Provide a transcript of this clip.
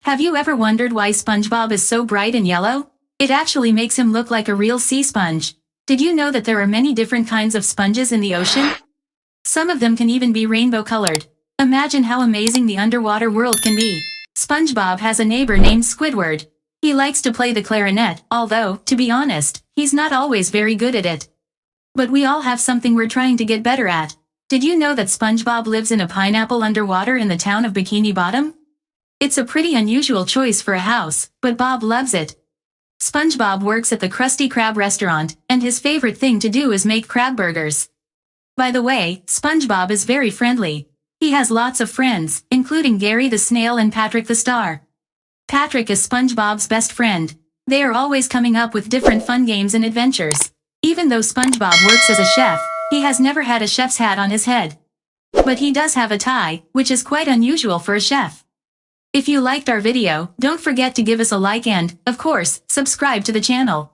Have you ever wondered why SpongeBob is so bright and yellow? It actually makes him look like a real sea sponge. Did you know that there are many different kinds of sponges in the ocean? Some of them can even be rainbow-colored. Imagine how amazing the underwater world can be. SpongeBob has a neighbor named Squidward. He likes to play the clarinet, although, to be honest, he's not always very good at it. But we all have something we're trying to get better at. Did you know that SpongeBob lives in a pineapple underwater in the town of Bikini Bottom? It's a pretty unusual choice for a house, but Bob loves it. SpongeBob works at the Krusty Krab restaurant, and his favorite thing to do is make crab burgers. By the way, SpongeBob is very friendly. He has lots of friends, including Gary the Snail and Patrick the Star. Patrick is SpongeBob's best friend. They are always coming up with different fun games and adventures. Even though SpongeBob works as a chef, he has never had a chef's hat on his head. But he does have a tie, which is quite unusual for a chef. If you liked our video, don't forget to give us a like and, of course, subscribe to the channel.